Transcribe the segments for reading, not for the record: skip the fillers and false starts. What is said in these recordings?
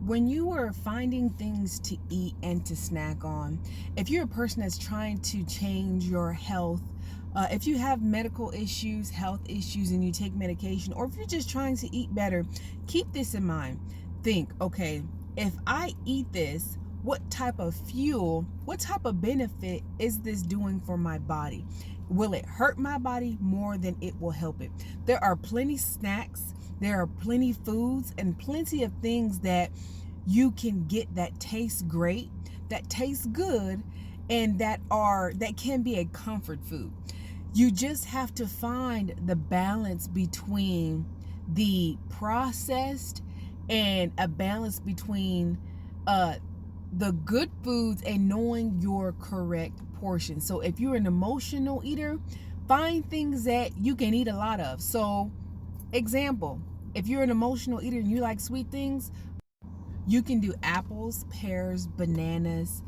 When you are finding things to eat and to snack on, if you're a person that's trying to change your health, if you have medical issues, health issues, and you take medication, or if you're just trying to eat better, keep this in mind. Think, okay, if I eat this, what type of fuel, what type of benefit is this doing for my body? Will it hurt my body more than it will help it? There are plenty snacks, there are plenty foods, and plenty of things that you can get that taste great, that taste good, and that can be a comfort food. You just have to find the balance between the processed and a balance between the good foods and knowing your correct portion. So if you're an emotional eater, find things that you can eat a lot of. So example, if you're an emotional eater and you like sweet things, you can do apples, pears, bananas,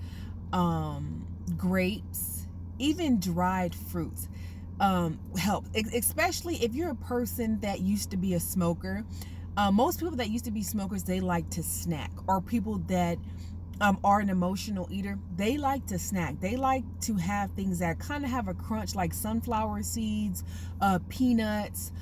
grapes, even dried fruits. Help, especially if you're a person that used to be a smoker. Most people that used to be smokers, they like to snack, or people that are an emotional eater, they like to snack. They like to have things that kind of have a crunch, like sunflower seeds, peanuts,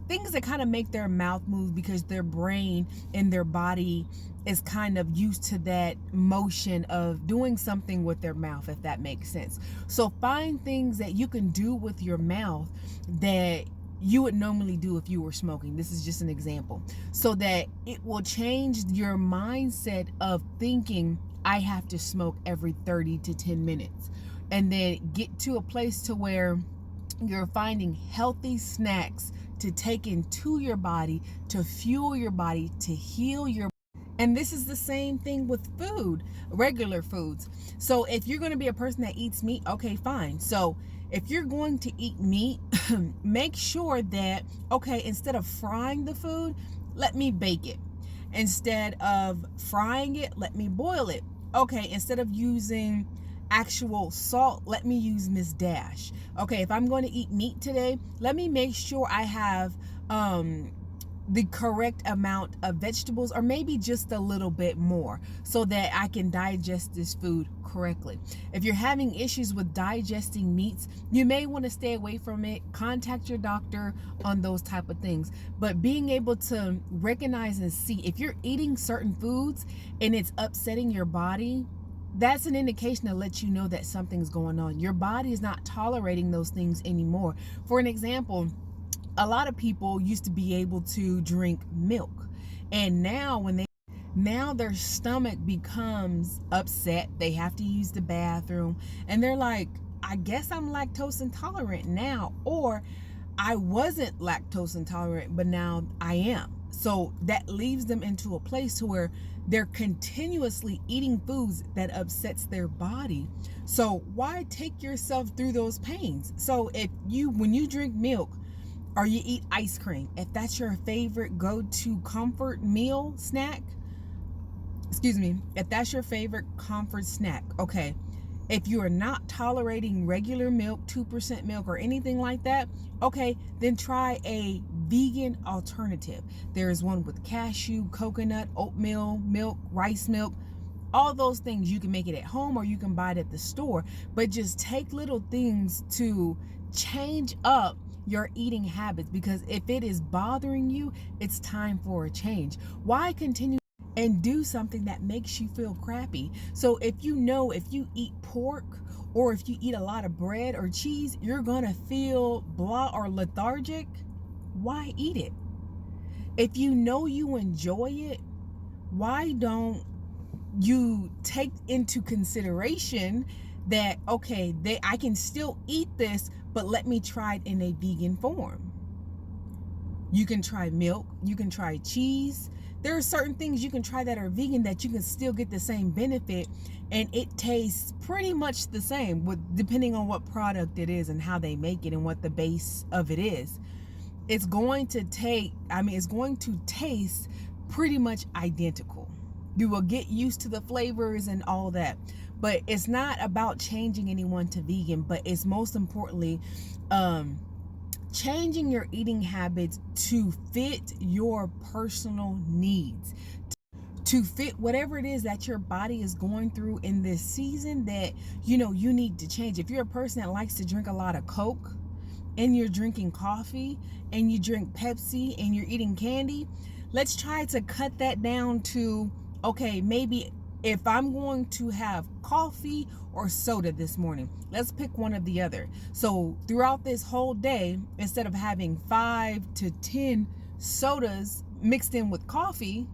things that kind of make their mouth move, because their brain and their body is kind of used to that motion of doing something with their mouth, if that makes sense. So find things that you can do with your mouth that you would normally do if you were smoking. This is just an example. So that it will change your mindset of thinking, I have to smoke every 30 to 10 minutes. And then get to a place to where you're finding healthy snacks to take into your body, to fuel your body, to heal your. And this is the same thing with food, regular foods. So if you're going to be a person that eats meat, okay, fine. So if you're going to eat meat, make sure that, okay, instead of frying the food, let me bake it. Instead of frying it, let me boil it. Okay, instead of using actual salt, let me use Miss Dash. Okay, if I'm going to eat meat today, let me make sure I have the correct amount of vegetables, or maybe just a little bit more, so that I can digest this food correctly. If you're having issues with digesting meats, you may want to stay away from it. Contact your doctor on those type of things. But being able to recognize and see if you're eating certain foods and it's upsetting your body, that's an indication to let you know that something's going on. Your body is not tolerating those things anymore. For an example, a lot of people used to be able to drink milk, and now their stomach becomes upset, they have to use the bathroom, and they're like, I guess I'm lactose intolerant now, or I wasn't lactose intolerant but now I am. So that leaves them into a place to where they're continuously eating foods that upsets their body. So why take yourself through those pains? So when you drink milk, or you eat ice cream, if that's your favorite go-to comfort meal snack, if that's your favorite comfort snack, okay, if you are not tolerating regular milk, 2% milk, or anything like that, okay, then try a vegan alternative. There is one with cashew, coconut, oatmeal, milk, rice milk, all those things. You can make it at home or you can buy it at the store, but just take little things to change up your eating habits, because if it is bothering you, it's time for a change. Why continue and do something that makes you feel crappy? So if you eat pork, or if you eat a lot of bread or cheese, you're gonna feel blah or lethargic, why eat it? If you know you enjoy it, why don't you take into consideration that, okay, I can still eat this, but let me try it in a vegan form. You can try milk, you can try cheese. There are certain things you can try that are vegan that you can still get the same benefit, and it tastes pretty much the same, depending on what product it is and how they make it and what the base of it is. It's going to taste pretty much identical. You will get used to the flavors and all that. But it's not about changing anyone to vegan, but it's most importantly changing your eating habits to fit your personal needs, to fit whatever it is that your body is going through in this season that, you know, you need to change. If you're a person that likes to drink a lot of Coke, and you're drinking coffee, and you drink Pepsi, and you're eating candy, let's try to cut that down to, okay, maybe if I'm going to have coffee or soda this morning, let's pick one or the other. So throughout this whole day, instead of having 5 to 10 sodas mixed in with coffee,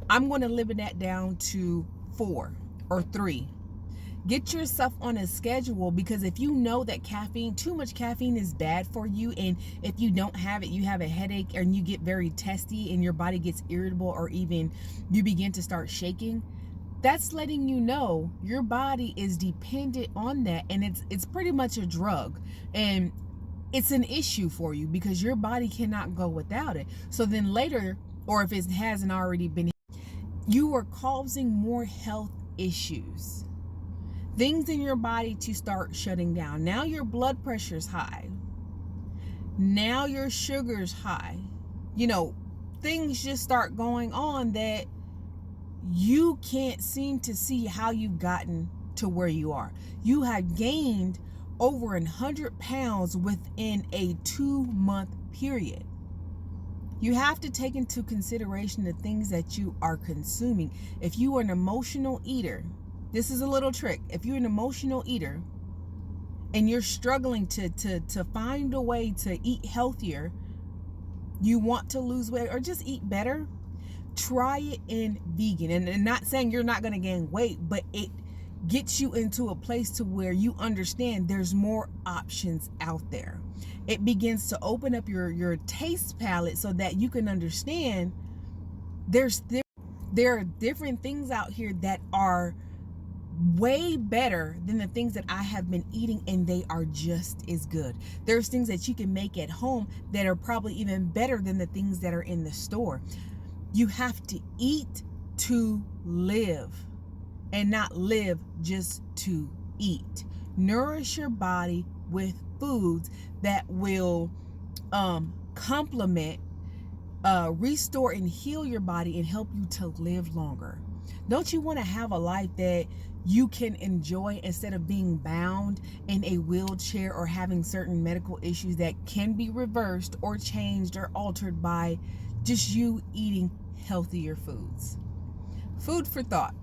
I'm going to limit that down to 4 or 3. Get yourself on a schedule, because if you know that too much caffeine is bad for you, and if you don't have it, you have a headache and you get very testy and your body gets irritable, or even you begin to start shaking, that's letting you know your body is dependent on that, and it's pretty much a drug, and it's an issue for you because your body cannot go without it. So then later, or if it hasn't already been, you are causing more health issues. Things in your body to start shutting down. Now your blood pressure's high. Now your sugar's high. You know, things just start going on that you can't seem to see how you've gotten to where you are. You have gained over 100 pounds within a 2-month period. You have to take into consideration the things that you are consuming. If you are an emotional eater, this is a little trick. If you're an emotional eater and you're struggling to find a way to eat healthier, you want to lose weight or just eat better, try it in vegan. And not saying you're not going to gain weight, but it gets you into a place to where you understand there's more options out there. It begins to open up your taste palette so that you can understand there are different things out here that are way better than the things that I have been eating, and they are just as good. There's things that you can make at home that are probably even better than the things that are in the store. You have to eat to live, and not live just to eat. Nourish your body with foods that will complement, restore and heal your body and help you to live longer. Don't you want to have a life that you can enjoy instead of being bound in a wheelchair or having certain medical issues that can be reversed or changed or altered by just you eating healthier foods? Food for thought.